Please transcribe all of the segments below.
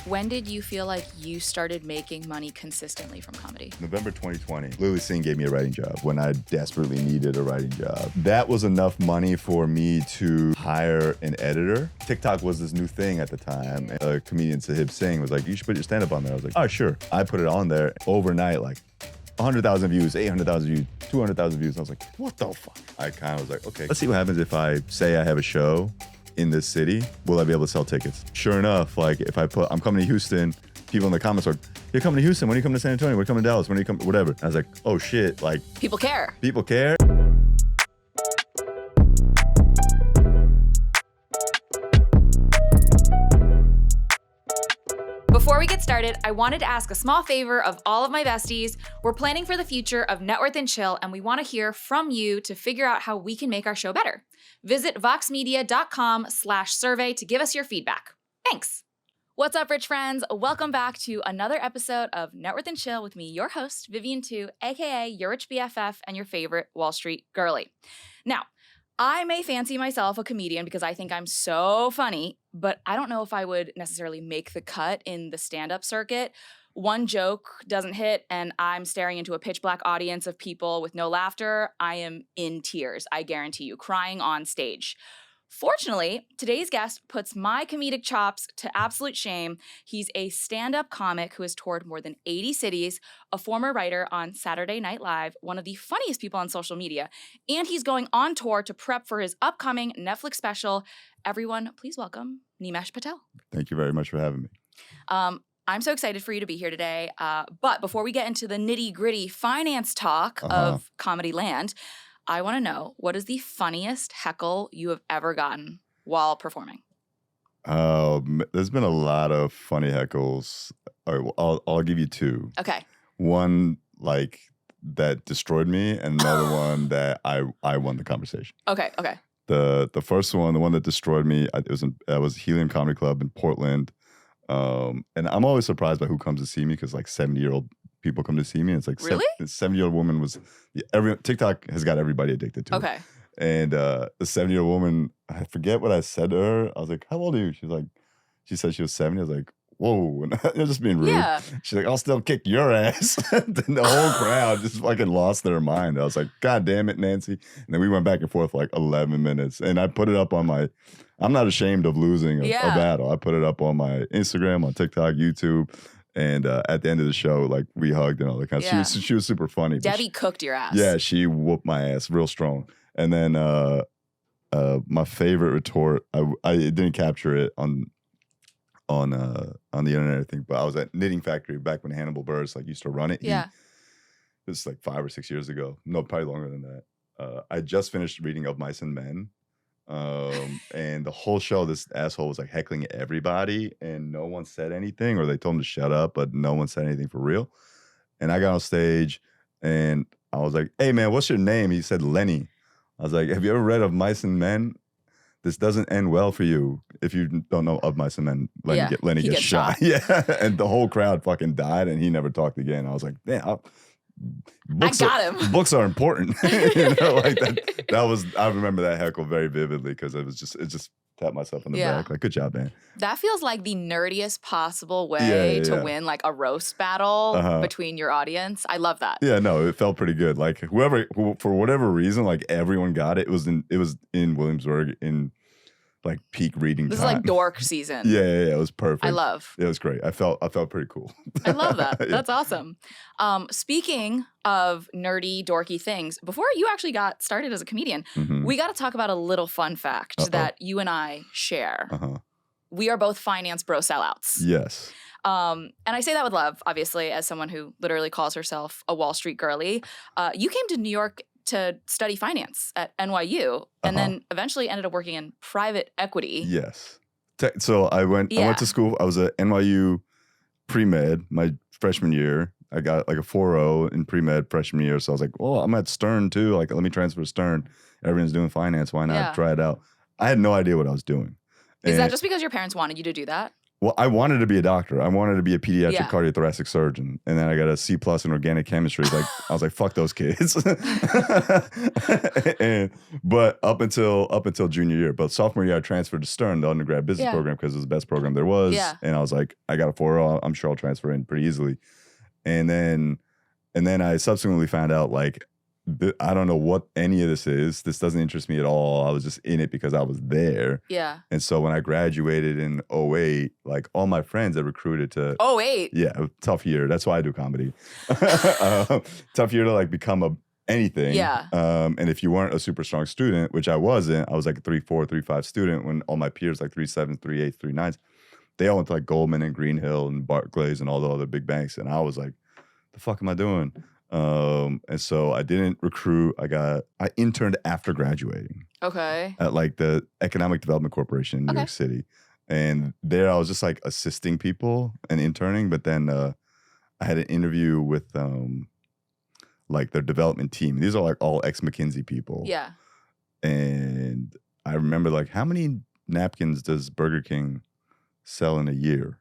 when did you feel like you started making money consistently from comedy? November 2020. Lily Singh gave me a writing job when I desperately needed a writing job. That was enough money for me to hire an editor. TikTok was this new thing at the time. A comedian, Sahib Singh, was like, you should put your stand-up on there. I was like, oh, sure. I put it on there overnight, like 100,000 views, 800,000 views, 200,000 views. I was like, what the fuck? I kind of was like, okay, let's see what happens if I say I have a show in this city. Will I be able to sell tickets? Sure enough, like if I put, I'm coming to Houston, people in the comments are, you're coming to Houston, when are you coming to San Antonio? We're coming to Dallas, when are you coming, whatever. I was like, oh shit, like. People care. People care. Before we get started, I wanted to ask a small favor of all of my besties. We're planning for the future of Networth and Chill, and we want to hear from you to figure out how we can make our show better. Visit voxmedia.com/survey to give us your feedback. Thanks. What's up, rich friends? Welcome back to another episode of Networth and Chill with me, your host, Vivian 2, aka your rich BFF and your favorite Wall Street girly. Now, I may fancy myself a comedian because I think I'm so funny, but I don't know if I would necessarily make the cut in the stand-up circuit. One joke doesn't hit and I'm staring into a pitch black audience of people with no laughter. I am in tears, I guarantee you, crying on stage. Fortunately, today's guest puts my comedic chops to absolute shame. He's a stand-up comic who has toured more than 80 cities, a former writer on Saturday Night Live, one of the funniest people on social media, and he's going on tour to prep for his upcoming Netflix special. Everyone, please welcome Nimesh Patel. Thank you very much for having me. I'm so excited for you to be here today. But before we get into the nitty-gritty finance talk of Comedy Land, I want to know, what is the funniest heckle you have ever gotten while performing? There's been a lot of funny heckles. I'll give you two. Okay. One, like, that destroyed me, and another one that I won the conversation. Okay. The first one, the one that destroyed me, it was Helium Comedy Club in Portland. And I'm always surprised by who comes to see me because, like, 70-year-old people come to see me. It's like, really? The 70-year-old woman was, TikTok has got everybody addicted to it. Okay. And the 70-year-old woman, I forget what I said to her. I was like, how old are you? She said she was 70. I was like, whoa. And I was just being rude. Yeah. She's like, I'll still kick your ass. Then the whole crowd just fucking lost their mind. I was like, God damn it, Nancy. And then we went back and forth for like 11 minutes. And I put it up on I'm not ashamed of losing a battle. I put it up on my Instagram, on TikTok, YouTube. And at the end of the show, like, we hugged and all that kind of stuff. She was super funny. Debbie cooked your ass. Yeah, she whooped my ass real strong. And then my favorite retort, I didn't capture it on the internet, I think, but I was at Knitting Factory back when Hannibal Buress used to run it. Yeah. This is like 5 or 6 years ago. No, probably longer than that. I just finished reading Of Mice and Men. And the whole show, this asshole was like heckling everybody and no one said anything, or they told him to shut up, but no one said anything for real. And I got on stage and I was like, hey man, what's your name? He said Lenny. I was like, have you ever read Of Mice and Men? This doesn't end well for you. If you don't know Of Mice and Men, Lenny gets shot. Yeah. And the whole crowd fucking died and he never talked again. I was like, damn, I got him. Books are important. You know, like that. I remember that heckle very vividly because it just tapped myself on the back. Like, good job, man. That feels like the nerdiest possible way to win like a roast battle between your audience. I love that. Yeah, no, it felt pretty good. Like who for whatever reason, like everyone got it. It was in Williamsburg in like peak reading This time. is like dork season. Yeah, it was perfect. I love. It was great. I felt pretty cool. I love that. That's awesome. Speaking of nerdy, dorky things, before you actually got started as a comedian, we got to talk about a little fun fact that you and I share. We are both finance bro sellouts. Yes. And I say that with love, obviously, as someone who literally calls herself a Wall Street girly. You came to New York to study finance at NYU and then eventually ended up working in private equity. Yes. So I went to school. I was at NYU pre-med my freshman year. I got like a 4.0 in pre-med freshman year. So I was like, well, I'm at Stern too. Like, let me transfer to Stern. Everyone's doing finance. Why not try it out? I had no idea what I was doing. Is that just because your parents wanted you to do that? Well, I wanted to be a doctor. I wanted to be a pediatric Yeah. cardiothoracic surgeon. And then I got a C+ in organic chemistry. Like, I was like, fuck those kids. But up until junior year. But sophomore year, I transferred to Stern, the undergrad business Yeah. program, because it was the best program there was. Yeah. And I was like, I got a 4.0. I'm sure I'll transfer in pretty easily. And then I subsequently found out, like, I don't know what any of this is. This doesn't interest me at all. I was just in it because I was there. Yeah. And so when I graduated in 2008, like, all my friends had recruited to... 2008? Yeah, tough year. That's why I do comedy. Tough year to, like, become anything. Yeah. And if you weren't a super strong student, which I wasn't, I was like a 3.4, 3.5 student, when all my peers, like 3.7, 3.8, 3.9s, they all went to like Goldman and Greenhill and Barclays and all the other big banks. And I was like, the fuck am I doing? And so I didn't recruit. I interned after graduating. Okay. At like the Economic Development Corporation in New York City. And there I was just like assisting people and interning. But then I had an interview with like their development team. These are like all ex-McKinsey people. Yeah. And I remember, like, how many napkins does Burger King sell in a year?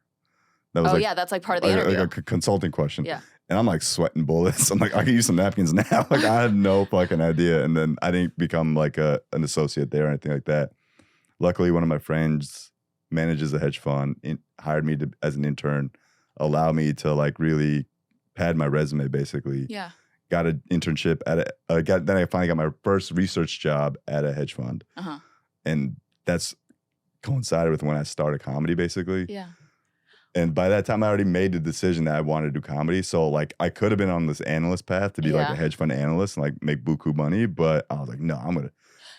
That was that's like part of the interview. Like a consulting question. Yeah. And I'm like sweating bullets. I'm like, I could use some napkins now. Like, I had no fucking idea. And then I didn't become like an associate there or anything like that. Luckily, one of my friends manages a hedge fund, hired me as an intern, allowed me to like really pad my resume, basically. Yeah. Got an internship then I finally got my first research job at a hedge fund. Uh-huh. And that's coincided with when I started comedy, basically. Yeah. And by that time, I already made the decision that I wanted to do comedy. So, like, I could have been on this analyst path to be like a hedge fund analyst and like make buku money. But I was like, no, I'm going to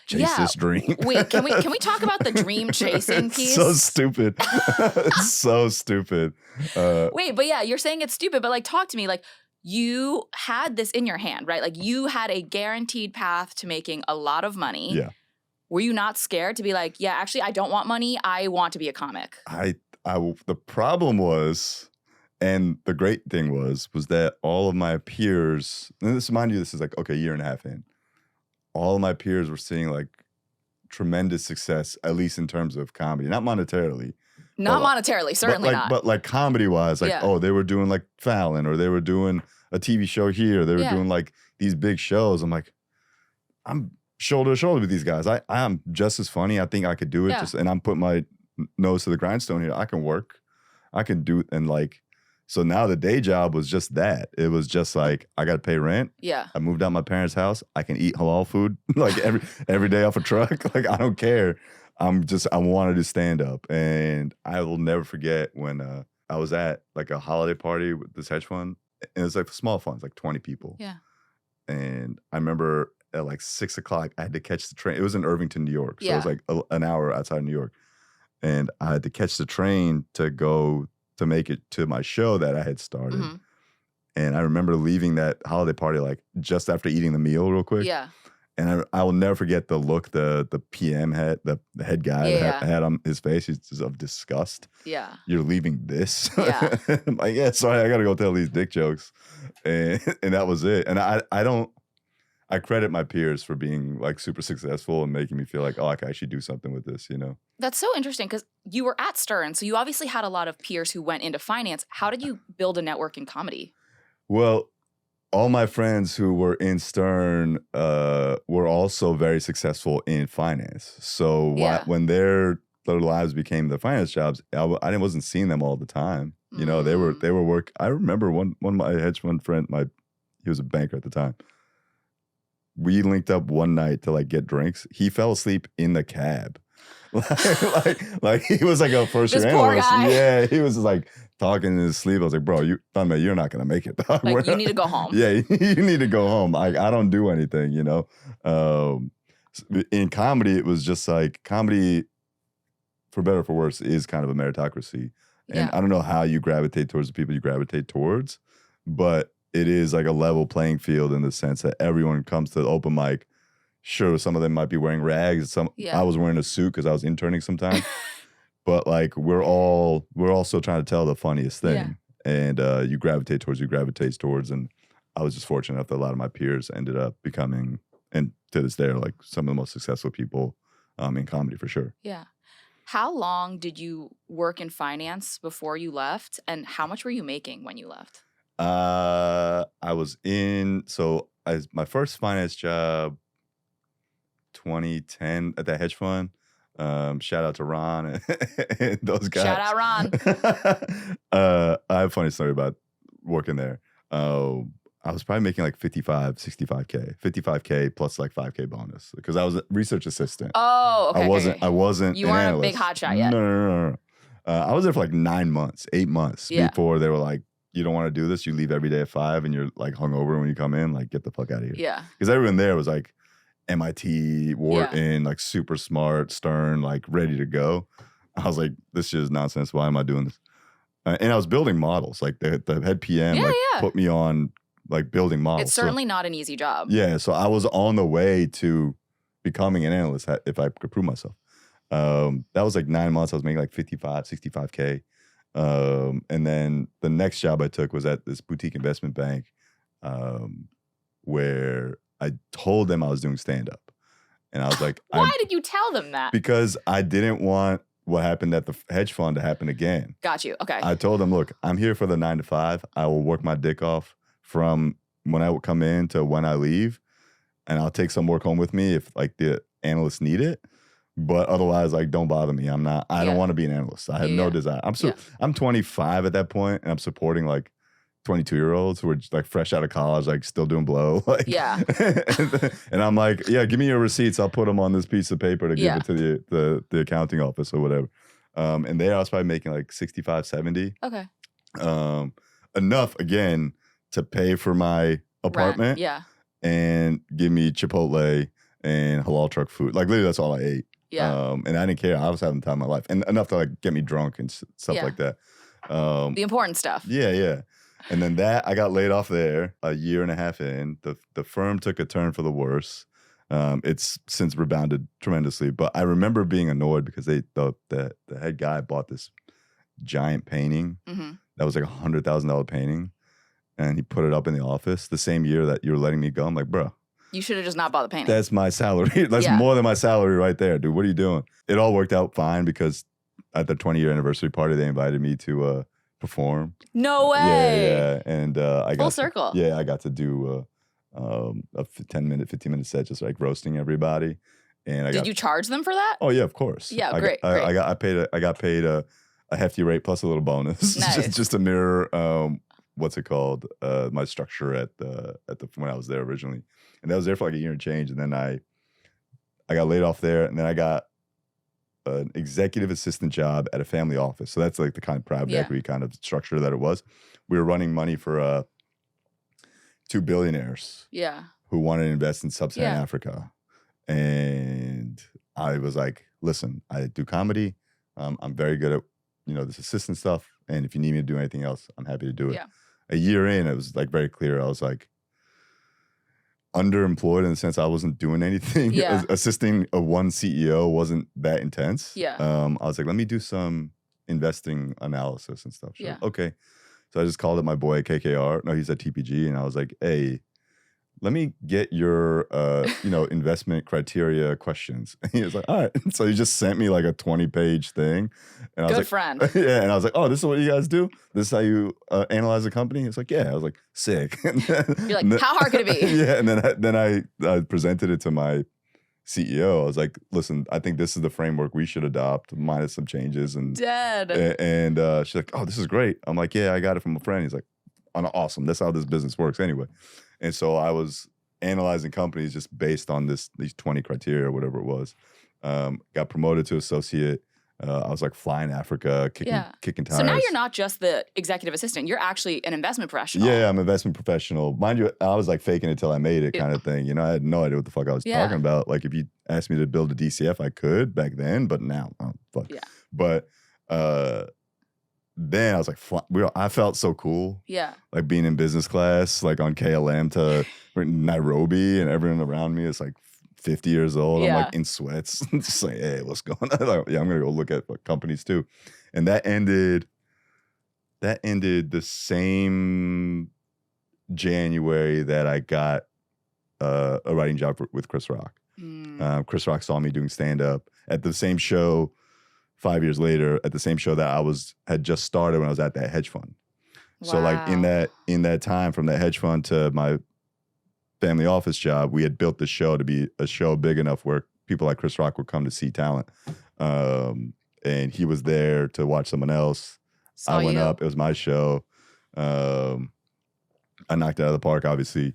chase this dream. Wait, can we talk about the dream chasing piece? So stupid. It's so stupid. Wait, but yeah, you're saying it's stupid, but like, talk to me. Like, you had this in your hand, right? Like, you had a guaranteed path to making a lot of money. Yeah. Were you not scared to be like, yeah, actually, I don't want money. I want to be a comic. The problem was, and the great thing was that all of my peers, and this, mind you, this is like, okay, a year and a half in, all of my peers were seeing like tremendous success, at least in terms of comedy, not monetarily. Not monetarily, certainly not. But like comedy-wise, like, oh, they were doing like Fallon, or they were doing a TV show here. They were doing like these big shows. I'm like, I'm shoulder to shoulder with these guys. I am just as funny. I think I could do it. And I'm putting my nose to the grindstone here. I can work. I can do it. And like, so now the day job was just that. It was just like, I got to pay rent. Yeah. I moved out my parents' house. I can eat halal food like every day off a truck. Like, I don't care. I want to do stand up. And I will never forget when I was at like a holiday party with this hedge fund. And it was like small funds, like 20 people. Yeah. And I remember at like 6 o'clock, I had to catch the train. It was in Irvington, New York. So it was like an hour outside of New York. And I had to catch the train to go to make it to my show that I had started. Mm-hmm. And I remember leaving that holiday party like just after eating the meal real quick. Yeah. And I will never forget the look the PM had, the head guy had on his face. He's just of disgust. Yeah. You're leaving this? Yeah. I'm like, yeah, sorry, I got to go tell these dick jokes. And that was it. And I credit my peers for being like super successful and making me feel like, oh, I can actually do something with this, you know? That's so interesting because you were at Stern, so you obviously had a lot of peers who went into finance. How did you build a network in comedy? Well, all my friends who were in Stern were also very successful in finance. So when their lives became the finance jobs, I wasn't seeing them all the time. You know, they were work. I remember one of my hedge fund friend, he was a banker at the time. We linked up one night to like get drinks. He fell asleep in the cab. like he was like a first year analyst. Guy. Yeah, he was just like talking in his sleep. I was like, bro, you're not gonna make it, dog. Like, you need to go home. Yeah, you need to go home. I don't do anything, you know. In comedy, it was just like, comedy, for better or for worse, is kind of a meritocracy. And I don't know how you gravitate towards the people you gravitate towards, but it is like a level playing field in the sense that everyone comes to the open mic. Sure, some of them might be wearing rags. I was wearing a suit because I was interning sometimes. But like, we're all still trying to tell the funniest thing. Yeah. And you gravitate towards. And I was just fortunate enough that a lot of my peers ended up becoming, and to this day, are like some of the most successful people in comedy for sure. Yeah. How long did you work in finance before you left, and how much were you making when you left? I was in, so my first finance job, 2010 at that hedge fund. Shout out to Ron and those guys. Shout out Ron. I have a funny story about working there. I was probably making like 55K plus like 5K bonus because I was a research assistant. Oh, okay. I wasn't. You an weren't analyst. a big hotshot yet. No. I was there for like 9 months, 8 months before they were like, you don't want to do this. You leave every day at 5 and you're like hungover when you come in. Like, get the fuck out of here. Yeah. Because everyone there was like MIT, Wharton, like super smart, stern, like ready to go. I was like, this shit is nonsense. Why am I doing this? And I was building models. Like the head PM put me on like building models. It's certainly not an easy job. Yeah. So I was on the way to becoming an analyst if I could prove myself. That was like 9 months. I was making like 65K. And then the next job I took was at this boutique investment bank where I told them I was doing stand-up. And I was like, why did you tell them that? Because I didn't want what happened at the hedge fund to happen again. Got you. Okay. I told them, look, I'm here for the 9 to 5. I will work my dick off from when I would come in to when I leave. And I'll take some work home with me if like the analysts need it. But otherwise, like, don't bother me. I don't want to be an analyst. I have no desire. I'm 25 at that point, and I'm supporting like 22-year-olds who are just, like fresh out of college, like still doing blow. Like, and I'm like, yeah, give me your receipts. I'll put them on this piece of paper to give it to the accounting office or whatever. And there I was probably making like 65, 70. Okay. Enough again to pay for my apartment. Rent. And give me Chipotle and halal truck food. Like literally, that's all I ate. Yeah. And I didn't care. I was having the time of my life, and enough to like get me drunk and stuff like that. The important stuff. Yeah. And then I got laid off there a year and a half in. The firm took a turn for the worse. It's since rebounded tremendously, but I remember being annoyed because the head guy bought this giant painting that was like $100,000 painting, and he put it up in the office the same year that you were letting me go. I'm like, bro, you should have just not bought the painting. that's my salary. That's more than my salary right there, dude. What are you doing? It all worked out fine because at the 20-year anniversary party, they invited me to perform. No way. Yeah. And I got full circle. I got to do a 15-minute set, just like roasting everybody. And did you charge them for that? Oh yeah, of course. Yeah, great. I got paid a hefty rate plus a little bonus, Nice. just to mirror what's it called? My structure at the when I was there originally. And I was there for like a year and change, and then I got laid off there, and then I got an executive assistant job at a family office. So that's like the kind of private equity kind of structure that it was. We were running money for 2 billionaires who wanted to invest in sub-Saharan Africa. And I was like, listen, I do comedy. I'm very good at, this assistant stuff. And if you need me to do anything else, I'm happy to do it. Yeah. A year in, it was like very clear. I was like underemployed in the sense I wasn't doing anything. Yeah. Assisting one CEO wasn't that intense. Yeah. I was like, let me do some investing analysis and stuff. Yeah. Okay. So I just called up my boy at KKR. No, he's at TPG. And I was like, hey, let me get your, investment criteria questions. And he was like, all right. So he just sent me like a 20-page thing. And I was Good like, friend. Yeah. And I was like, oh, this is what you guys do? This is how you analyze a company? He was like, yeah. I was like, sick. You're like, how hard could it be? Yeah. And then I presented it to my CEO. I was like, listen, I think this is the framework we should adopt, minus some changes. And Dead. And she's like, oh, this is great. I'm like, yeah, I got it from a friend. He's like, oh, awesome. That's how this business works anyway. And so I was analyzing companies just based on these 20 criteria or whatever it was. Got promoted to associate. I was like flying Africa, kicking tires. So now you're not just the executive assistant. You're actually an investment professional. Yeah, I'm an investment professional. Mind you, I was like faking it till I made it kind of thing. I had no idea what the fuck I was talking about. Like if you asked me to build a DCF, I could back then, but now, oh, fuck. Yeah. But then I was like, I felt so cool. Yeah. Like being in business class, like on KLM to Nairobi, and everyone around me is like 50 years old. Yeah. I'm like in sweats, just like, hey, what's going on? Like, yeah, I'm gonna go look at companies too. And that ended the same January that I got a writing job with Chris Rock. Chris Rock saw me doing stand-up at the same show. 5 years later at the same show that had just started when I was at that hedge fund. Wow. So like in that time from that hedge fund to my family office job, we had built the show to be a show big enough where people like Chris Rock would come to see talent. And he was there to watch someone else. I went up. It was my show. I knocked it out of the park, obviously.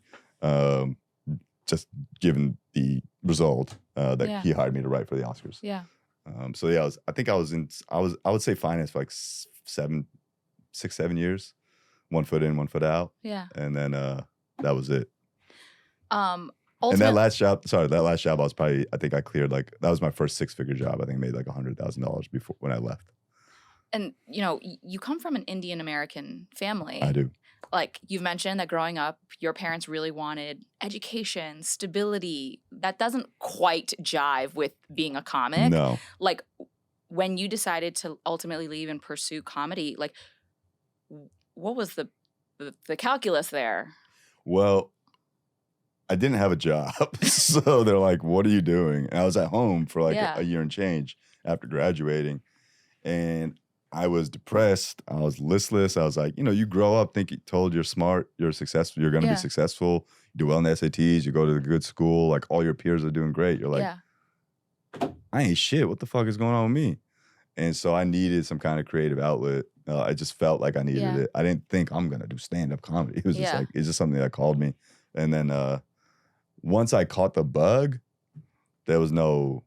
Just given the result that he hired me to write for the Oscars. Yeah. So yeah, I would say finance for like 6, 7 years, 1 foot in, 1 foot out. Yeah. And then that was it. And that last job, I was probably, I think I cleared that was my first 6-figure job. I think I made like $100,000 before when I left. And you come from an Indian American family. I do. Like you've mentioned that growing up, your parents really wanted education, stability. That doesn't quite jive with being a comic. No. Like when you decided to ultimately leave and pursue comedy, like what was the calculus there? Well, I didn't have a job. So they're like, what are you doing? And I was at home for like a year and change after graduating. And I was depressed. I was listless. I was like, you grow up told you're smart, you're successful, you're going to be successful. You do well in the SATs, you go to a good school, like all your peers are doing great. You're like, I ain't shit. What the fuck is going on with me? And so I needed some kind of creative outlet. I just felt like I needed it. I didn't think I'm going to do stand-up comedy. It was just like, it's just something that called me. And then once I caught the bug, there was no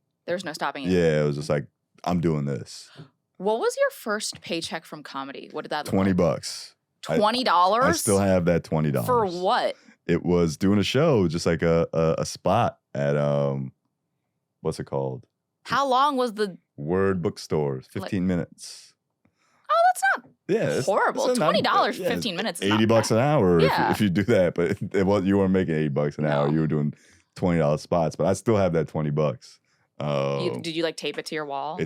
stopping it. Yeah, it was just like, I'm doing this. What was your first paycheck from comedy? What did that look $20. Like? $20? I still have that $20. For what? It was doing a show, just like a spot at what's it called? How long was the Word Bookstore? 15 minutes. Oh, that's not horrible. $20 for 15 minutes is $80 an hour if you do that. But you weren't making $80 an hour. You were doing $20 spots. But I still have that $20. Did you like tape it to your wall?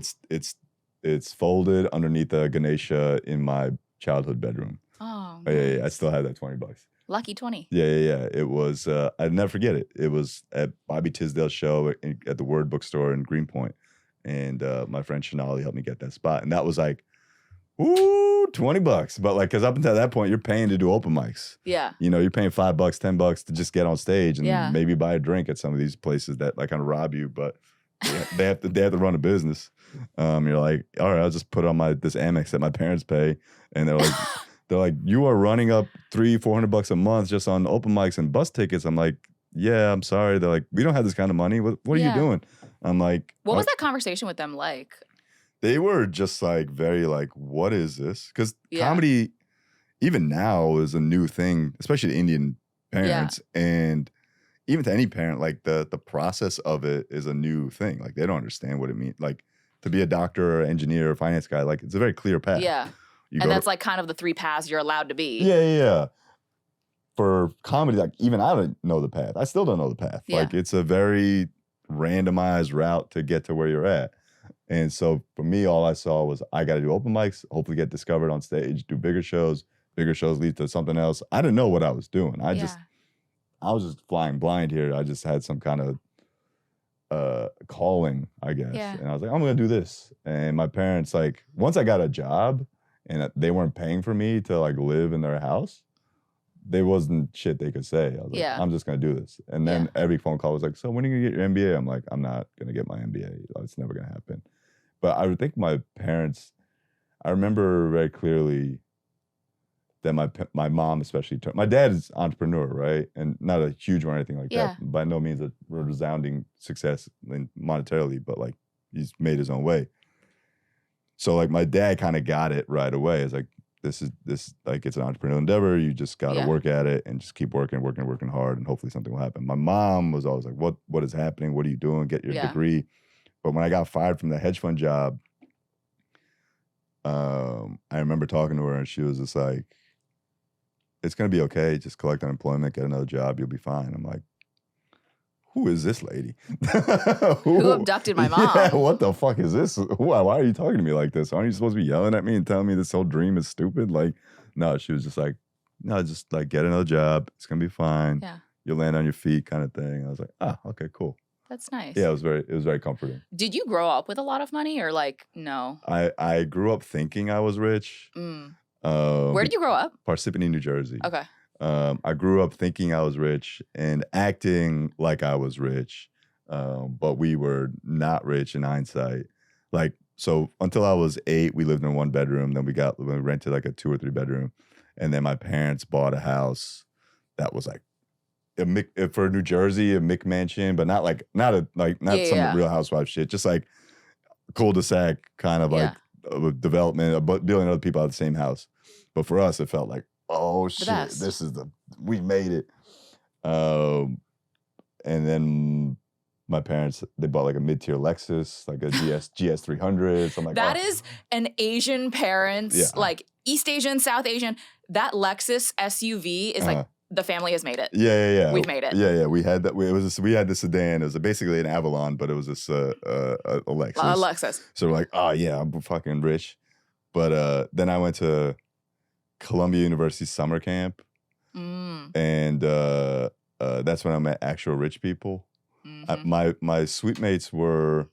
It's folded underneath a Ganesha in my childhood bedroom. Oh, nice. Yeah, I still have that $20. Lucky 20. Yeah. It was, I'd never forget it. It was at Bobby Tisdale's show at the Word Bookstore in Greenpoint. And my friend Shanali helped me get that spot. And that was like, ooh, $20. But like, because up until that point, you're paying to do open mics. Yeah. You're paying $5, $10 to just get on stage and maybe buy a drink at some of these places that like kind of rob you. But they have to run a business. You're like, all right, I'll just put on this Amex that my parents pay. And they're like, you are running up $300-$400 a month just on open mics and bus tickets. I'm like, yeah, I'm sorry. They're like, we don't have this kind of money. What are you doing? I'm like, what was that conversation with them like? They were just like very like, what is this? Because comedy, even now, is a new thing, especially to Indian parents. And even to any parent, like the process of it is a new thing. Like they don't understand what it means. Like to be a doctor or engineer or finance guy, like it's a very clear path. Yeah. And that's like kind of the 3 paths you're allowed to be. Yeah. For comedy, like even I don't know the path. I still don't know the path. Yeah. Like it's a very randomized route to get to where you're at. And so for me, all I saw was I got to do open mics, hopefully get discovered on stage, do bigger shows. Bigger shows lead to something else. I didn't know what I was doing. I was just flying blind here. I just had some kind of calling, I guess. Yeah. And I was like, I'm going to do this. And my parents, like, once I got a job and they weren't paying for me to like live in their house, there wasn't shit they could say. I was like, I'm just going to do this. And then every phone call was like, so when are you going to get your MBA? I'm like, I'm not going to get my MBA. It's never going to happen. But I would think my parents, I remember very clearly that my mom especially, my dad is an entrepreneur, right? And not a huge one or anything like that. By no means a resounding success monetarily, but like he's made his own way. So like my dad kind of got it right away. It's like, this like it's an entrepreneurial endeavor. You just got to work at it and just keep working hard, and hopefully something will happen. My mom was always like, what is happening? What are you doing? Get your degree. But when I got fired from the hedge fund job, I remember talking to her and she was just like, it's going to be okay. Just collect unemployment, get another job. You'll be fine. I'm like, who is this lady? Who abducted my mom? Yeah, what the fuck is this? Why are you talking to me like this? Aren't you supposed to be yelling at me and telling me this whole dream is stupid? Like, no, she was just like, no, just like get another job. It's going to be fine. Yeah. You'll land on your feet kind of thing. I was like, okay, cool. That's nice. Yeah, it was very comforting. Did you grow up with a lot of money or like no? I grew up thinking I was rich. Where did you grow up? Parsippany, New Jersey. Okay. I grew up thinking I was rich and acting like I was rich, but we were not rich in hindsight. Like, so until I was 8, we lived in 1 bedroom. Then we rented like a 2 or 3 bedroom, and then my parents bought a house that was like for New Jersey, a McMansion, but not some Real Housewives shit. Just like cul-de-sac kind of like development, but building other people out of the same house. But for us, it felt like, oh shit, we made it. And then my parents, they bought like a mid-tier Lexus, like a GS 300. So I'm like, that is an Asian parents, like East Asian, South Asian. That Lexus SUV is like the family has made it. Yeah. We've made it. Yeah. We had that. We had the sedan. It was basically an Avalon, but it was this a Lexus. A Lexus. So we're like, oh yeah, I'm fucking rich. But then I went to Columbia University summer camp, and that's when I met actual rich people. My suite mates were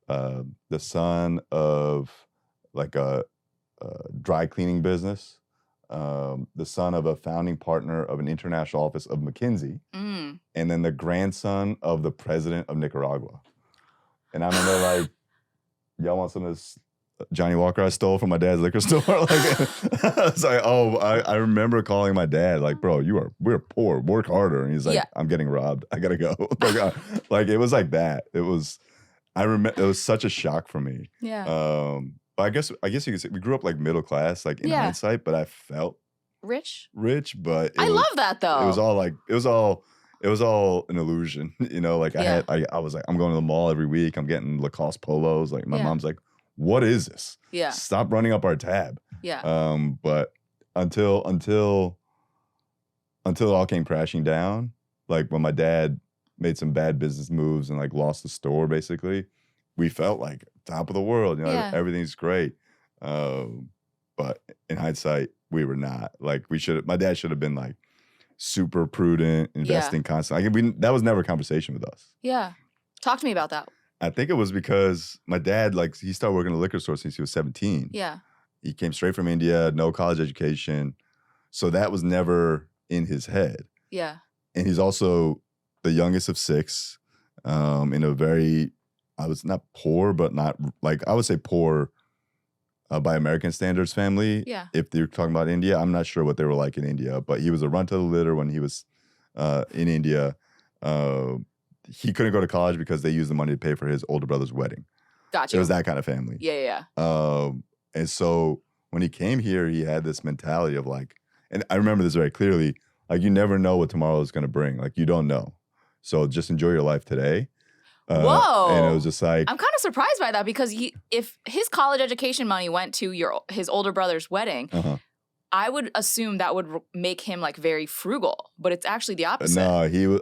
the son of like a dry cleaning business. The son of a founding partner of an international office of McKinsey, and then the grandson of the president of Nicaragua. And I remember like, y'all want some of this Johnny Walker I stole from my dad's liquor store? Like, I was like, I remember calling my dad like, bro, we're poor, work harder. And he's like, I'm getting robbed. I gotta go. Like it was like that. It was such a shock for me. Yeah. I guess you could say we grew up like middle class, like in hindsight, but I felt rich. But I love that though. It was all an illusion, you know. Like I was like, I'm going to the mall every week. I'm getting Lacoste polos. Like my mom's like, what is this? Yeah. Stop running up our tab. Yeah. But until it all came crashing down, like when my dad made some bad business moves and like lost the store, basically, we felt like top of the world, you know, everything's great. But in hindsight, we were not. Like my dad should have been like super prudent, investing constantly. That was never a conversation with us. Yeah. Talk to me about that. I think it was because my dad, like, he started working in a liquor store since he was 17. Yeah. He came straight from India, no college education. So that was never in his head. Yeah. And he's also the youngest of 6 in a very, I was not poor, but not like, I would say poor by American standards family. Yeah. If you're talking about India, I'm not sure what they were like in India, but he was a run to the litter when he was in India. He couldn't go to college because they used the money to pay for his older brother's wedding. Gotcha. It was that kind of family. Yeah. And so when he came here, he had this mentality of like, and I remember this very clearly, like you never know what tomorrow is going to bring. Like you don't know. So just enjoy your life today. Whoa. And it was just like, I'm kind of surprised by that because if his college education money went to his older brother's wedding, I would assume that would make him like very frugal, but it's actually the opposite. No,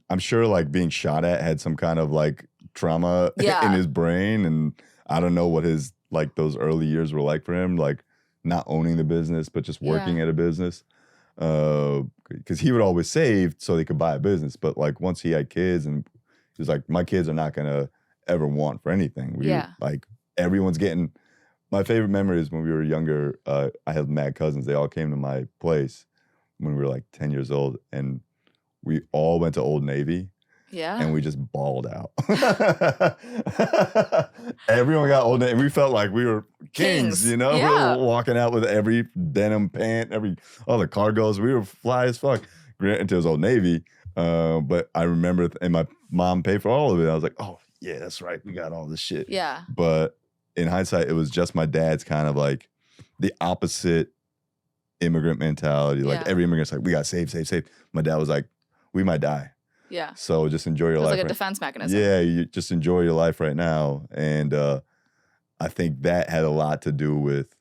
I'm sure like being shot at had some kind of like trauma in his brain. And I don't know what his, like those early years were like for him, like not owning the business, but just working at a business. Because he would always save so they could buy a business. But like once he had kids and he was like, my kids are not going to ever want for anything. Like everyone's getting... My favorite memory is when we were younger, I had mad cousins. They all came to my place when we were like 10 years old. And we all went to Old Navy. Yeah. And we just balled out. Everyone got Old Navy. We felt like we were kings, you know? Yeah. We were walking out with every denim pant, all the cargos. We were fly as fuck until it was Old Navy. But I remember, and my mom paid for all of it. I was like, oh, yeah, that's right. We got all this shit. Yeah. But in hindsight, it was just my dad's kind of like the opposite immigrant mentality. Like every immigrant's like, we got to save. My dad was like, we might die. Yeah. So just enjoy your life. It's like a defense mechanism. Yeah, you just enjoy your life right now. And I think that had a lot to do with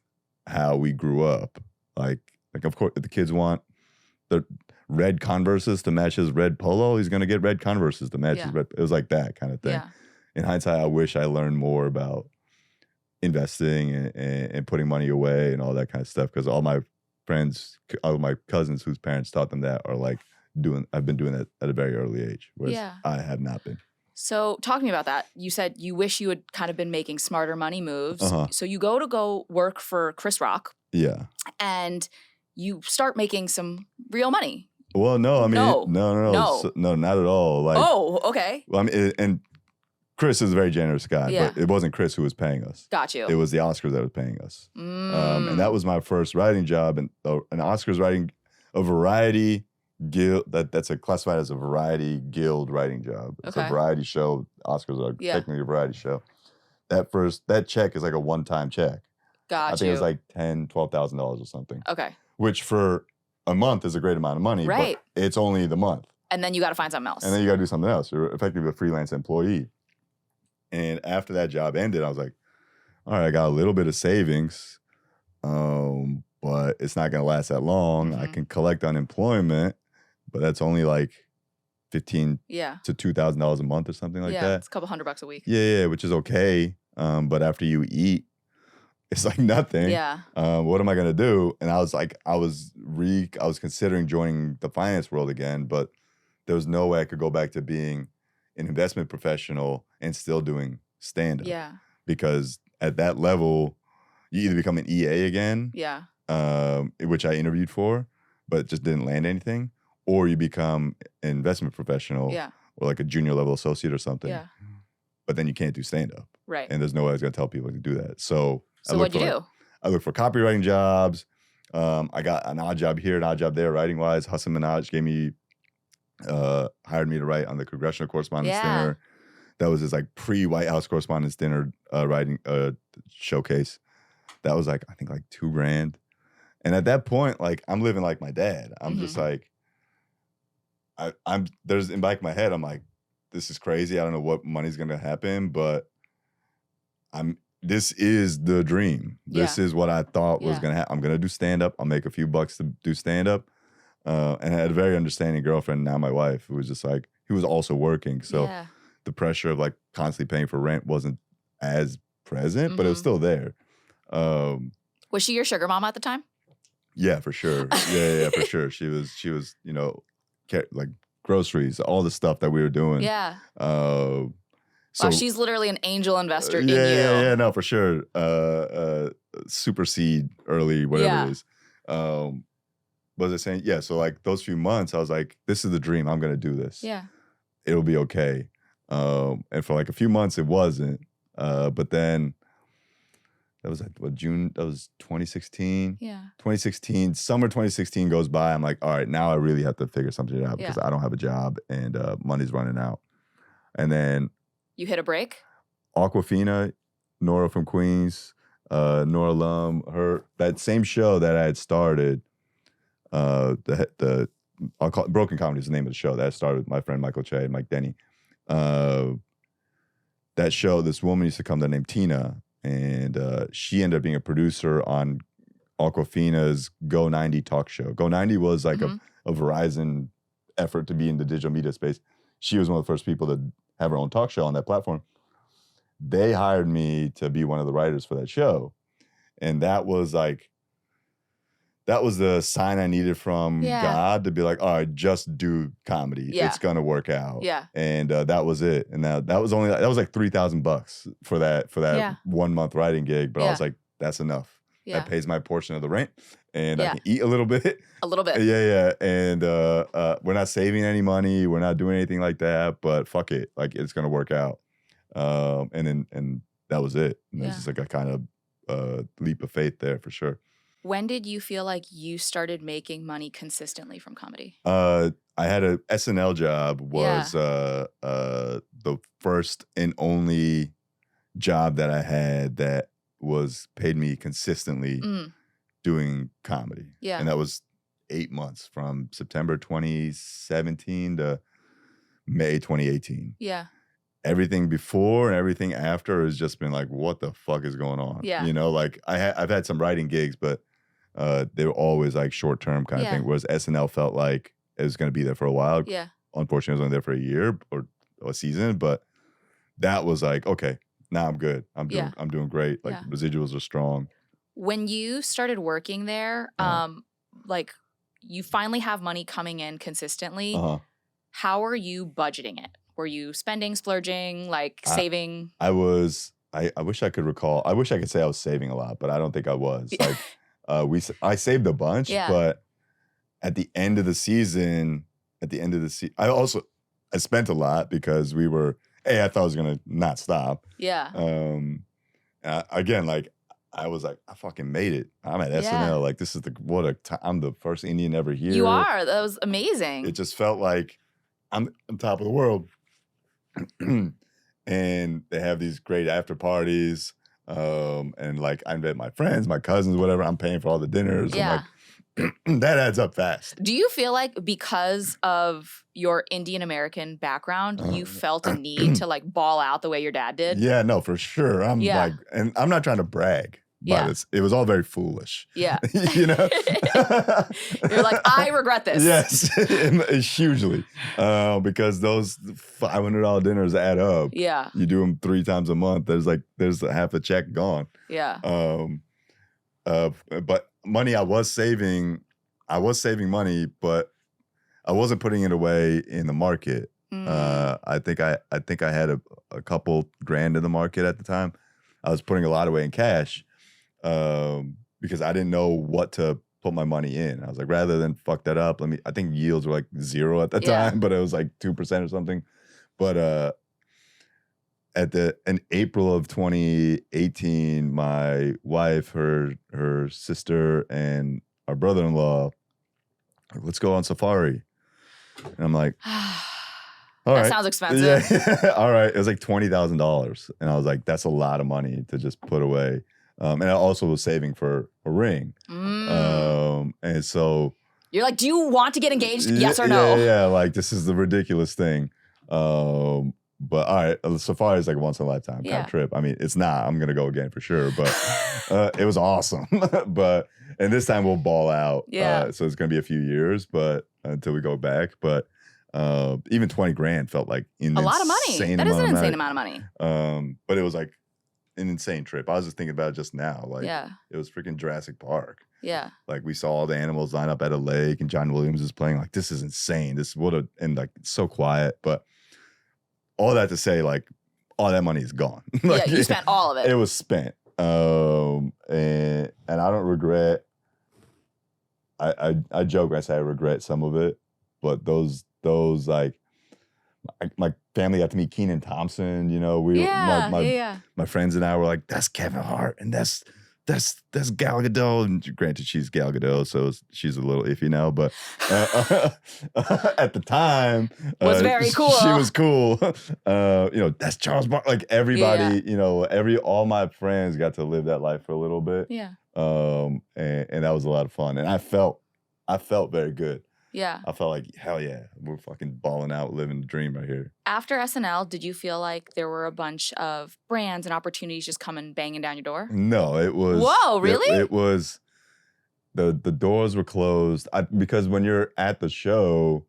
how we grew up. Like of course, if the kids want the red Converses to match his red polo, he's going to get red Converses to match his red. It was like that kind of thing. Yeah. In hindsight, I wish I learned more about investing and putting money away and all that kind of stuff, because all my friends, all my cousins whose parents taught them that are like I've been doing that at a very early age, whereas I have not been. So talk to me about that. You said you wish you had kind of been making smarter money moves. So you go work for Chris Rock. Yeah. And you start making some real money. Well, no, I mean, no, not at all. Like, oh, okay. Well, I mean, and Chris is a very generous guy, but it wasn't Chris who was paying us. Got you. It was the Oscars that was paying us. And that was my first writing job. And an Oscars writing a variety guild, that's classified as a variety guild writing job. It's a variety show. Oscars are technically a variety show. That check is like a one-time check. Got I think it was like $10,000, $12,000 or something. Okay. Which for a month is a great amount of money, but it's only the month. And then you got to find something else. And then you got to do something else. You're effectively a freelance employee. And after that job ended, I was like, all right, I got a little bit of savings, but it's not going to last that long. I can collect unemployment, but that's only like $1,500 to $2,000 a month or something like that. Yeah, it's a couple $100 a week. Yeah, which is okay. But after you eat, it's like nothing. Yeah. What am I gonna do? And I was like, I was considering joining the finance world again, but there was no way I could go back to being an investment professional and still doing stand-up. Yeah. Because at that level, you either become an EA again, which I interviewed for, but just didn't land anything, or you become an investment professional, or like a junior level associate or something. Yeah. But then you can't do stand-up. Right. And there's no way I was gonna tell people to do that. So what'd you do? I looked for copywriting jobs. I got an odd job here, an odd job there, writing wise. Hassan Minhaj hired me to write on the Congressional Correspondence Dinner. That was his like pre-White House Correspondence Dinner writing showcase. That was like, I think like $2,000. And at that point, like I'm living like my dad. I'm just like, there's in the back of my head, I'm like, this is crazy. I don't know what money's gonna happen, but this is the dream. This is what I thought was gonna happen. I'm gonna do stand-up. I'll make a few bucks to do stand-up. And I had a very understanding girlfriend, now my wife, who was just like, who was also working. So the pressure of like constantly paying for rent wasn't as present, but it was still there. Was she your sugar mama at the time? Yeah, for sure. Yeah, for sure. She was, like groceries, all the stuff that we were doing. Yeah. So, wow, she's literally an angel investor in you. Yeah, no, for sure. Super seed early, whatever it is. What was I saying? Yeah, so like those few months, I was like, this is the dream. I'm going to do this. Yeah. It'll be okay. And for like a few months, it wasn't. But then that was June, that was 2016. Yeah. 2016, summer 2016 goes by. I'm like, all right, now I really have to figure something out because I don't have a job and money's running out. And then you hit a break? Awkwafina, Nora from Queens, Nora Lum, that same show that I had started, I'll call it Broken Comedy is the name of the show that I started with my friend Michael Che and Mike Denny. That show, this woman used to come there named Tina, and she ended up being a producer on Awkwafina's Go 90 talk show. Go 90 was like a Verizon effort to be in the digital media space. She was one of the first people to have her own talk show on that platform. They hired me to be one of the writers for that show. And that was the sign I needed from God to be like, all right, just do comedy. Yeah. It's gonna work out. Yeah. And that was it. And that was like $3,000 for that 1 month writing gig. But I was like, that's enough. Yeah. That pays my portion of the rent. And I can eat a little bit. A little bit. Yeah. And we're not saving any money. We're not doing anything like that. But fuck it. Like, it's going to work out. And that was it. And it's just like a kind of leap of faith there for sure. When did you feel like you started making money consistently from comedy? I had a SNL job was the first and only job that I had that was paid me consistently doing comedy. Yeah. And that was 8 months from September 2017 to May 2018. Yeah. Everything before and everything after has just been like, what the fuck is going on? Yeah. Like I've had some writing gigs, but they were always like short term kind of thing. Whereas SNL felt like it was going to be there for a while. Yeah. Unfortunately, it was only there for a year or a season, but that was like, okay, now I'm good. I'm doing great. Like residuals are strong. When you started working there, like you finally have money coming in consistently. How are you budgeting it? Were you spending, splurging, like saving? I was. I wish I could recall. I wish I could say I was saving a lot, but I don't think I was. Like, I saved a bunch, but at the end of the season, I spent a lot because we were. Hey, I thought I was gonna not stop. Yeah. Again, like I was like, I fucking made it. I'm at SNL. Like this is I'm the first Indian ever here. You are. That was amazing. It just felt like I'm on top of the world. And they have these great after parties. And like I invite my friends, my cousins, whatever. I'm paying for all the dinners. Yeah. And like, that adds up fast. Do you feel like because of your Indian American background, you felt a need to like ball out the way your dad did? Yeah, no, for sure. I'm like, and I'm not trying to brag. But it was all very foolish. Yeah. You know? You're like, I regret this. Yes, hugely. Because those $500 dinners add up. Yeah. You do them 3 times a month. There's half a check gone. Yeah. But money I was saving money, but I wasn't putting it away in the market. I think I had a couple grand in the market at the time. I was putting a lot away in cash. Because I didn't know what to put my money in. I was like, rather than fuck that up, I think yields were like 0 at the time, but it was like 2% or something. But in April of 2018, my wife, her sister, and our brother-in-law, let's go on safari. And I'm like, all right. That sounds expensive. Yeah. All right. It was like $20,000. And I was like, that's a lot of money to just put away. And I also was saving for a ring. And so you're like, do you want to get engaged? Yes or no? Yeah. Like this is the ridiculous thing. But all right, safari is like a once in a lifetime kind of trip. I mean, it's not. I'm gonna go again for sure. But it was awesome. And this time we'll ball out. Yeah. So it's gonna be a few years, but until we go back. But even 20 grand felt like a lot of money. That is an insane amount of money. But it was like an insane trip. I was just thinking about it just now. Like, it was freaking Jurassic Park. Yeah. Like, we saw all the animals line up at a lake, and John Williams is playing. Like, this is insane. And like, it's so quiet. But all that to say, like, all that money is gone. Like, you spent all of it. It was spent. And I don't regret. I joke when I say I regret some of it, but those like. My family got to meet Kenan Thompson, you know. My friends and I were like, "That's Kevin Hart, and that's Gal Gadot." And granted, she's Gal Gadot, so she's a little iffy now. But at the time, was very cool. She was cool. You know, that's Charles Barkley. Like everybody, you know, all my friends got to live that life for a little bit. Yeah. And that was a lot of fun, and I felt very good. Yeah. I felt like, hell yeah, we're fucking balling out, living the dream right here. After SNL, did you feel like there were a bunch of brands and opportunities just coming banging down your door? No, it was. Whoa, really? It was, the doors were closed. Because when you're at the show,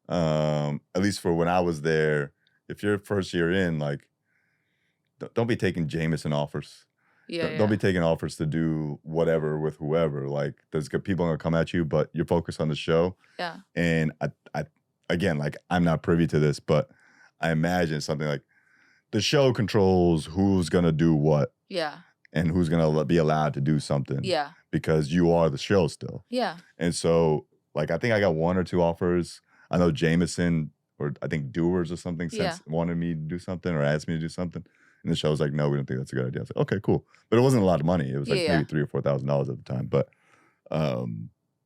at least for when I was there, if you're first year in, like, don't be taking Jameson offers. Don't be taking offers to do whatever with whoever. Like, there's good people gonna come at you, but you're focused on the show. Yeah. And I again, like, I'm not privy to this, but I imagine something like the show controls who's gonna do what. Yeah. And who's gonna be allowed to do something. Yeah. Because you are the show still. Yeah. And so, like, I think I got 1 or 2 offers. I know Jameson, or I think Doers or something, wanted me to do something or asked me to do something. And the show was like, no, we don't think that's a good idea. I was like, okay, cool. But it wasn't a lot of money. It was like maybe $3,000 or $4,000 at the time. But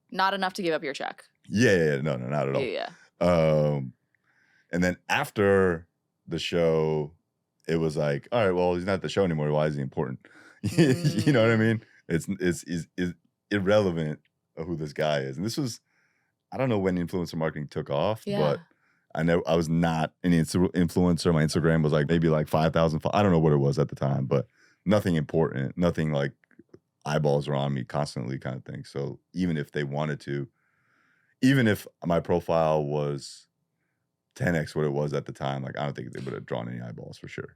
not enough to give up your check. Yeah, no, not at all. Yeah. And then after the show, it was like, all right, well, he's not at the show anymore. Why is he important? You know what I mean? It's irrelevant of who this guy is. And this was, I don't know when influencer marketing took off, but I know I was not an influencer. My Instagram was like maybe like 5,000. I don't know what it was at the time, but nothing important, nothing like eyeballs are on me constantly kind of thing. So even if they wanted to, even if my profile was 10x what it was at the time, like, I don't think they would have drawn any eyeballs for sure.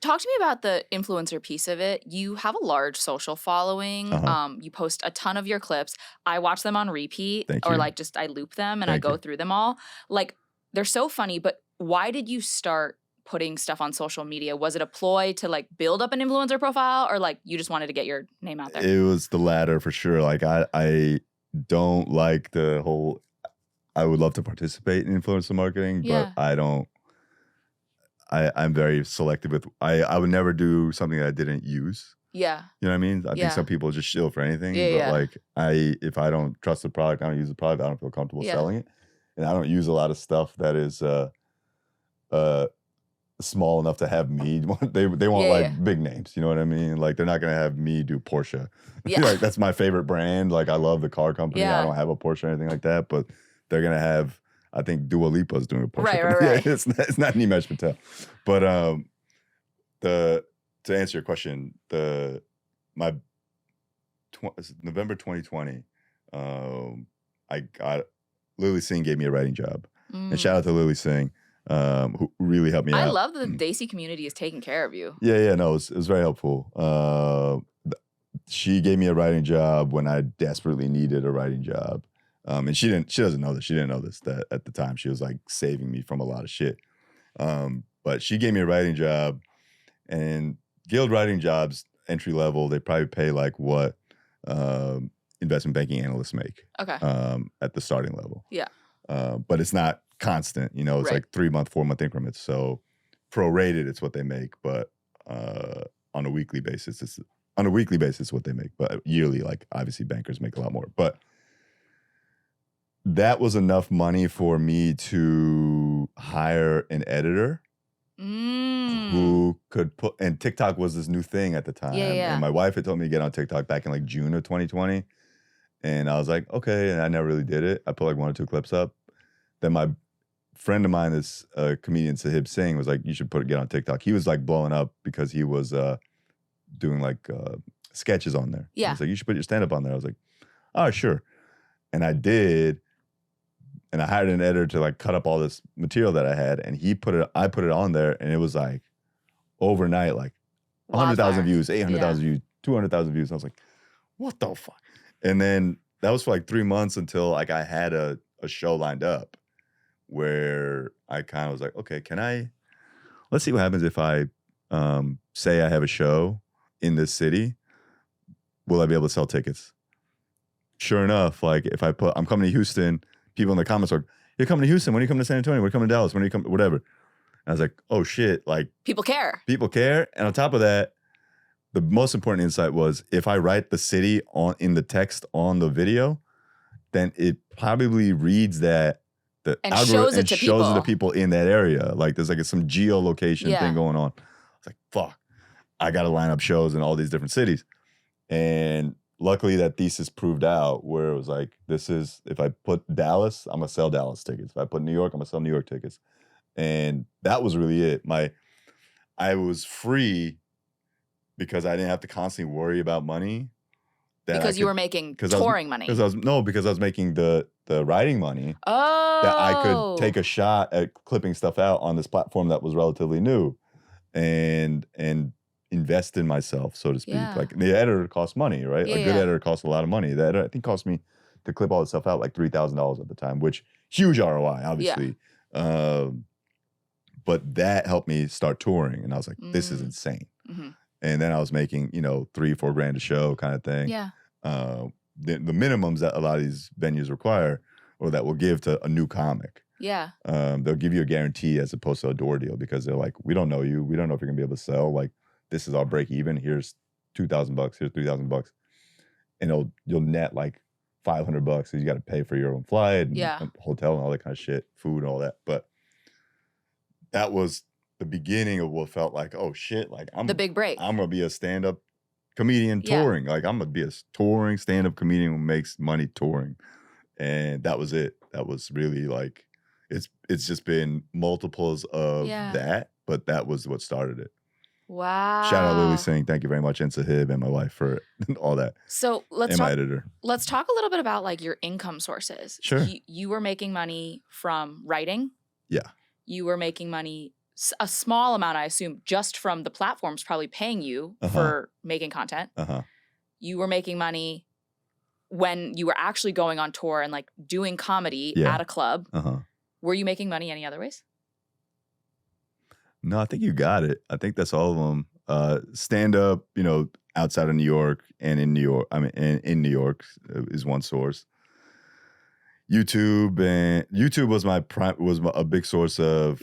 Talk to me about the influencer piece of it. You have a large social following. You post a ton of your clips. I watch them on repeat, or like just I loop them and I go through them all. Like, they're so funny, but why did you start putting stuff on social media? Was it a ploy to like build up an influencer profile, or like you just wanted to get your name out there? It was the latter for sure. Like I don't like the whole. I would love to participate in influencer marketing, Yeah. but I don't. I'm very selective with. I would never do something that I didn't use. Yeah. You know what I mean? I Yeah. think some people just shill for anything, Yeah, but yeah. like if I don't trust the product, I don't use the product. I don't feel comfortable Yeah. selling it, and I don't use a lot of stuff that is small enough to have me. They want Yeah, like yeah. big names. You know what I mean? Like they're not gonna have me do Porsche. Yeah. Like that's my favorite brand. Like I love the car company. Yeah. I don't have a Porsche or anything like that, but they're gonna have. I think Dua Lipa's doing a Porsche. Right. Yeah, it's not Nimesh Patel, but to answer your question, November 2020, I got Lily Singh gave me a writing job, and shout out to Lily Singh, who really helped me out. I love that the Desi community is taking care of you. Yeah, no, it was very helpful. She gave me a writing job when I desperately needed a writing job. And she doesn't know this. She didn't know this, that at the time she was like saving me from a lot of shit. But she gave me a writing job, and guild writing jobs, entry level, they probably pay like what investment banking analysts make. Okay. At the starting level. Yeah. But it's not constant, you know, it's like 3-month, 4-month increments. So prorated, it's what they make, but on a weekly basis, it's what they make. But yearly, like obviously bankers make a lot more. But that was enough money for me to hire an editor who could put, and TikTok was this new thing at the time. Yeah. And my wife had told me to get on TikTok back in like June of 2020. And I was like, okay. And I never really did it. I put like 1 or 2 clips up. Then my friend of mine, this comedian Sahib Singh, was like, you should get on TikTok. He was like blowing up because he was doing like sketches on there. Yeah. He was like, you should put your stand-up on there. I was like, oh, sure. And I did. And I hired an editor to like cut up all this material that I had, and I put it on there, and it was like overnight, like 100,000 views, 800,000 views, 200,000 views. And I was like, what the fuck? And then that was for like 3 months until like I had a show lined up where I kind of was like, okay, let's see what happens if I say I have a show in this city. Will I be able to sell tickets? Sure enough, like if I'm coming to Houston, people in the comments are, you're coming to Houston, when are you coming to San Antonio? When are you coming to Dallas? When are you coming, whatever. And I was like, oh shit, like people care. And on top of that, the most important insight was if I write the city in the text on the video, then it probably reads that the algorithm shows it to people in that area. Like there's like some geolocation thing going on. It's like, fuck, I got to line up shows in all these different cities. And luckily that thesis proved out where it was like, if I put Dallas, I'm going to sell Dallas tickets. If I put New York, I'm going to sell New York tickets. And that was really it. I was free because I didn't have to constantly worry about money. Because you were making touring money. Because I was making the writing money. Oh. That I could take a shot at clipping stuff out on this platform that was relatively new and invest in myself, so to speak. Yeah. Like the editor costs money, right? Yeah, a good editor costs a lot of money. The editor, I think, cost me to clip all this stuff out like $3,000 at the time, which huge ROI, obviously. Yeah. But that helped me start touring, and I was like, this is insane. Mm-hmm. And then I was making, $3-4 grand a show kind of thing. Yeah. The minimums that a lot of these venues require or that will give to a new comic. Yeah. They'll give you a guarantee as opposed to a door deal because they're like, we don't know you. We don't know if you're going to be able to sell. Like, this is our break even. Here's $2,000. Here's $3,000. And you'll net like $500 because you got to pay for your own flight and hotel and all that kind of shit, food and all that. But that was the beginning of what felt like, oh shit, like I'm the big break. I'm gonna be a stand-up comedian touring. Like I'm gonna be a touring stand-up comedian who makes money touring. And that was it. That was really like it's just been multiples of that, but that was what started it. Wow. Shout out Lily Singh. Thank you very much. And Sahib and my wife for all that. So my editor. Let's talk a little bit about like your income sources. Sure. You were making money from writing. Yeah. You were making money, a small amount, I assume, just from the platforms probably paying you for making content. You were making money when you were actually going on tour and like doing comedy at a club. Were you making money any other ways? No, I think you got it. I think that's all of them. Stand up, outside of New York and in New York. I mean, in New York is one source. YouTube was a big source of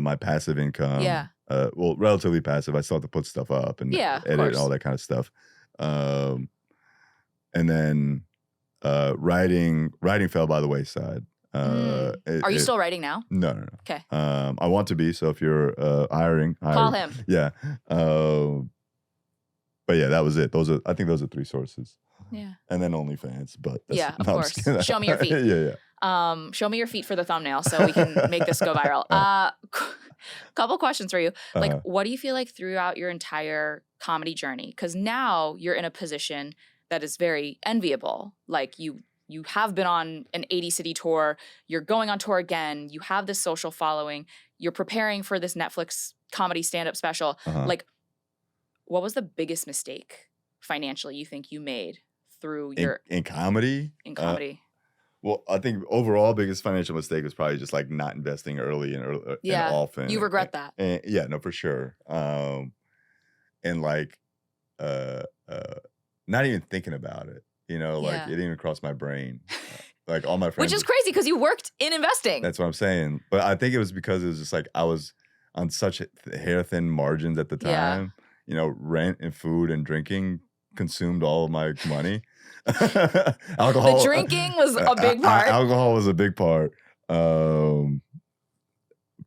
my passive income. Yeah. Well, relatively passive. I still have to put stuff up and edit and all that kind of stuff. And then writing fell by the wayside. Are you still writing now? No. Okay. I want to be. So if you're hiring, call him. Yeah. But yeah, that was it. I think those are three sources. Yeah. And then OnlyFans, but of course. Show me your feet. Yeah. Show me your feet for the thumbnail so we can make this go viral. Couple questions for you. Like, what do you feel like throughout your entire comedy journey? Because now you're in a position that is very enviable. Like you have been on an 80-city tour. You're going on tour again. You have this social following. You're preparing for this Netflix comedy stand-up special. Like, what was the biggest mistake financially you think you made through in comedy? In comedy. Well, I think overall biggest financial mistake was probably just like not investing early and often. You regret that. Yeah, no, for sure. And like not even thinking about it. Like it didn't even cross my brain. Like all my friends. Which is crazy because you worked in investing. That's what I'm saying. But I think it was because it was just like I was on such hair thin margins at the time. Rent and food and drinking consumed all of my money. Alcohol. The drinking was a big part. Alcohol was a big part.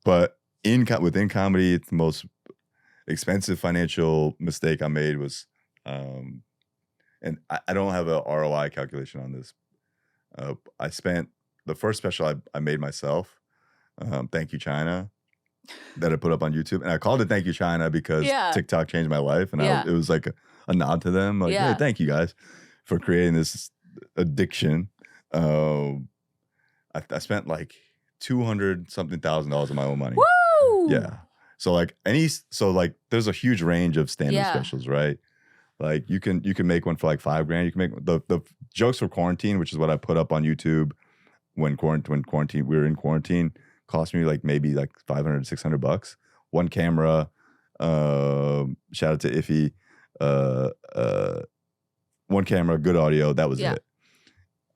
But within comedy, the most expensive financial mistake I made was, and I don't have a ROI calculation on this. I spent the first special I made myself, Thank You China, that I put up on YouTube, and I called it Thank You China because TikTok changed my life, and it was like a nod to them, like, hey, thank you guys for creating this addiction. I spent like $200,000 of my own money. Woo! Yeah. So there's a huge range of stand-up specials, right? Like you can make one for like $5,000. You can make the jokes for quarantine, which is what I put up on YouTube when quarantine we were in quarantine, cost me maybe $500, $600. One camera. Shout out to Iffy. One camera, good audio. That was it.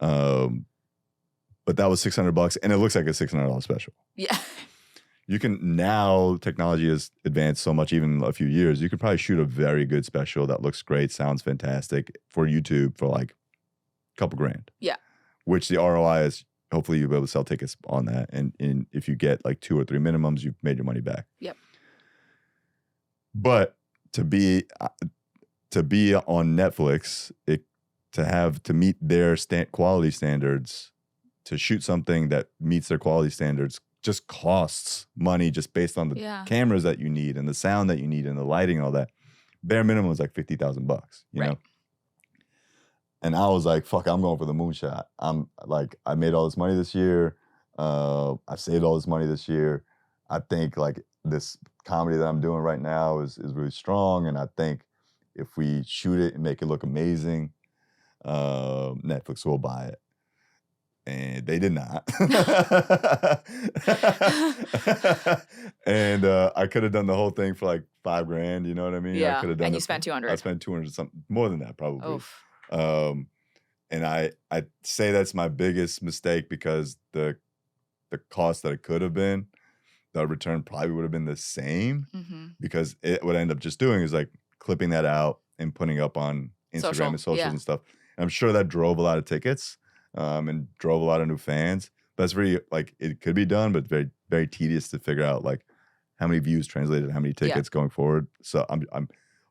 But that was $600, and it looks like a $600 special. Yeah. You can now, technology has advanced so much, even a few years, you could probably shoot a very good special that looks great, sounds fantastic for YouTube for like a couple grand. Yeah. Which the ROI is, hopefully you'll be able to sell tickets on that. And if you get like 2 or 3 minimums, you've made your money back. Yep. But to be on Netflix, to meet their quality standards, to shoot something that meets their quality standards just costs money just based on the cameras that you need and the sound that you need and the lighting and all that. Bare minimum is like $50,000, you know? And I was like, fuck, I'm going for the moonshot. I'm like, I made all this money this year. I've saved all this money this year. I think like this comedy that I'm doing right now is really strong. And I think if we shoot it and make it look amazing, Netflix will buy it. And they did not. And I could have done the whole thing for like $5,000, you know what I mean? Yeah, I could have done and you spent 200. I spent 200 something, more than that probably. Oof. And I say that's my biggest mistake because the cost that it could have been, the return probably would have been the same, because what I end up just doing is like clipping that out and putting up on Instagram and socials and stuff. And I'm sure that drove a lot of tickets. And drove a lot of new fans. But it's very, like, it could be done, but very, very tedious to figure out, like, how many views translated, how many tickets going forward. So I'm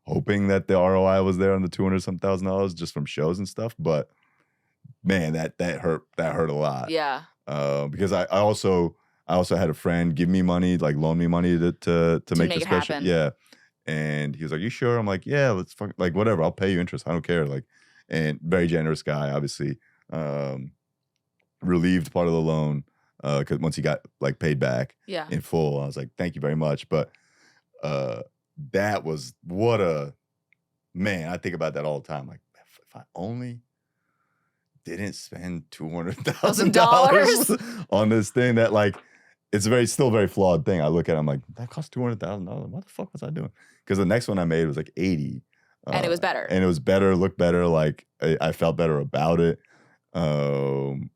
hoping that the ROI was there on the $200,000 just from shows and stuff. But man, that hurt a lot. Yeah. Because I also had a friend give me money, like loan me money to make the special. Happen. Yeah. And he was like, "You sure?" I'm like, "Yeah, let's like whatever. I'll pay you interest. I don't care." Like, and very generous guy, obviously. Relieved part of the loan because once he got like paid back in full, I was like, thank you very much. But that was man, I think about that all the time. Like, if I only didn't spend $200,000 on this thing that, like, it's still very flawed thing. I look at it, I'm like, that cost $200,000. What the fuck was I doing? Because the next one I made was like 80. And it was better. And it was better, looked better. Like I felt better about it. And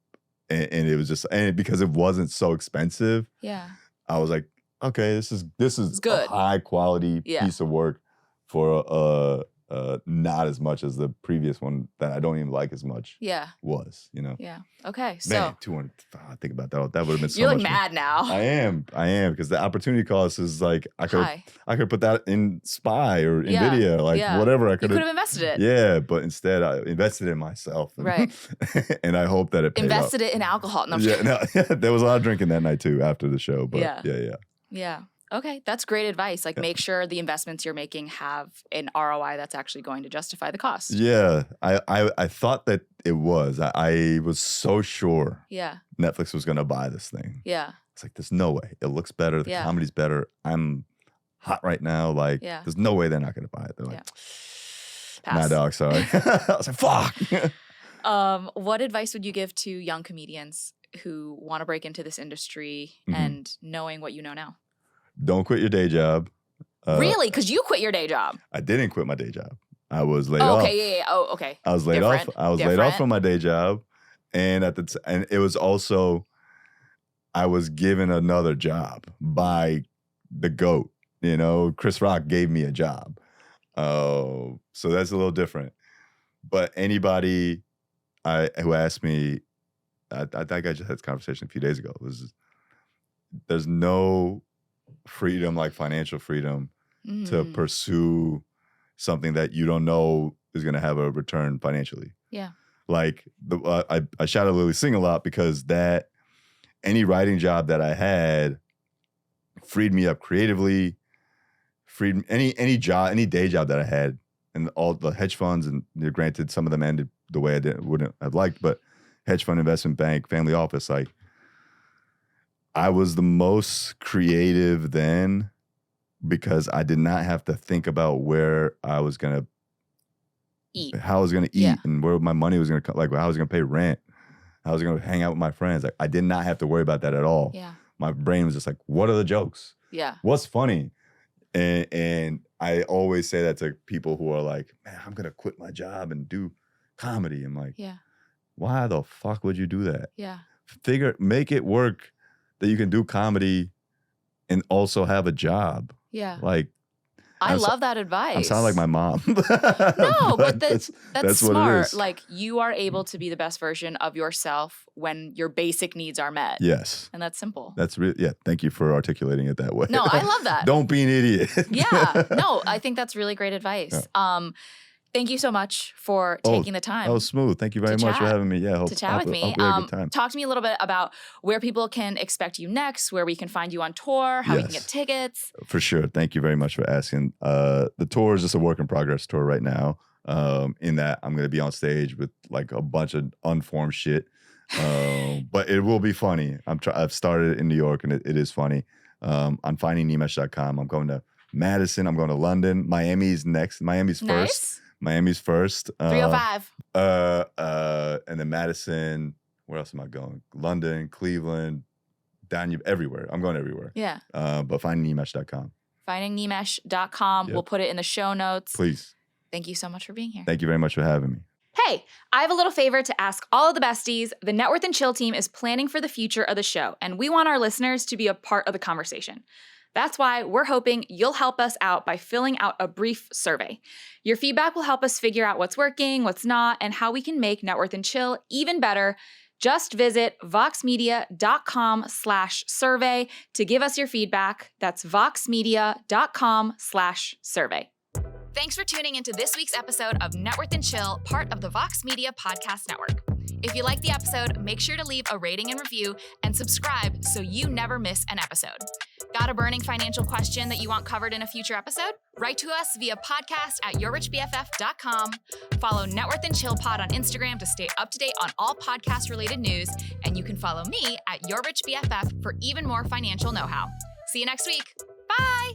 it was just, and because it wasn't so expensive. Yeah. I was like, okay, this is good. A high quality piece of work for not as much as the previous one that I don't even like as much. Yeah. Was, you know. Yeah. Okay. So man, 200. I think about that. That would have been so you're much like mad now. I am because the opportunity cost is like I could put that in Spy or Nvidia, like whatever. I could have invested it. Yeah, but instead I invested in myself. Right. And I hope that it paid invested off. it in alcohol. No, there was a lot of drinking that night too after the show. But yeah. Okay, that's great advice. Like, make sure the investments you're making have an ROI that's actually going to justify the cost. Yeah, I thought that it was. I was so sure. Yeah. Netflix was going to buy this thing. Yeah. It's like, there's no way. It looks better. The comedy's better. I'm hot right now. Like, there's no way they're not going to buy it. They're like, nah, dog, sorry. I was like, fuck. What advice would you give to young comedians who want to break into this industry and knowing what you know now? Don't quit your day job. Really? Because you quit your day job. I didn't quit my day job. I was laid off. Okay, yeah. Oh, okay. I was laid off. I was laid off from my day job, and and it was also, I was given another job by the GOAT. You know, Chris Rock gave me a job. So that's a little different. But anybody who asked me, I think I just had this conversation a few days ago. There's no freedom like financial freedom to pursue something that you don't know is going to have a return financially. Yeah. Like I shout at Lily Singh a lot because that any writing job that I had freed me up creatively, freed any day job that I had, and all the hedge funds, and granted some of them ended the way I wouldn't have liked, but hedge fund, investment bank, family office, like I was the most creative then because I did not have to think about where I was going to eat, how I was going to eat, and where my money was going to come, like how I was going to pay rent, how I was going to hang out with my friends. Like I did not have to worry about that at all. Yeah. My brain was just like, what are the jokes? Yeah. What's funny? And I always say that to people who are like, man, I'm going to quit my job and do comedy. I'm like, why the fuck would you do that? Yeah. Make it work that you can do comedy and also have a job. Yeah. Like, I love that advice. I sound like my mom. No, but that's smart. Like, you are able to be the best version of yourself when your basic needs are met. Yes. And that's simple. That's really, thank you for articulating it that way. No, I love that. Don't be an idiot. Yeah. No, I think that's really great advice. Yeah. Thank you so much for taking the time. Oh, smooth. Thank you very much for having me. Yeah, to chat with me. Talk to me a little bit about where people can expect you next, where we can find you on tour, how we can get tickets. For sure. Thank you very much for asking. The tour is just a work in progress tour right now. In that I'm going to be on stage with like a bunch of unformed shit. But it will be funny. I've started in New York and it is funny. I'm findingnimesh.com. I'm going to Madison. I'm going to London. Miami's next. Miami's first. Miami's first. 305. And then Madison. Where else am I going? London, Cleveland, everywhere. I'm going everywhere. Yeah. But findingnimesh.com. Findingnimesh.com. Yep. We'll put it in the show notes. Please. Thank you so much for being here. Thank you very much for having me. Hey, I have a little favor to ask all of the besties. The Networth and Chill team is planning for the future of the show, and we want our listeners to be a part of the conversation. That's why we're hoping you'll help us out by filling out a brief survey. Your feedback will help us figure out what's working, what's not, and how we can make Networth and Chill even better. Just visit voxmedia.com/survey to give us your feedback. That's voxmedia.com/survey. Thanks for tuning into this week's episode of Networth and Chill, part of the Vox Media Podcast Network. If you liked the episode, make sure to leave a rating and review and subscribe so you never miss an episode. Got a burning financial question that you want covered in a future episode? Write to us via podcast@yourrichbff.com. Follow Networth and Chill Pod on Instagram to stay up to date on all podcast-related news. And you can follow me at yourrichbff for even more financial know-how. See you next week. Bye!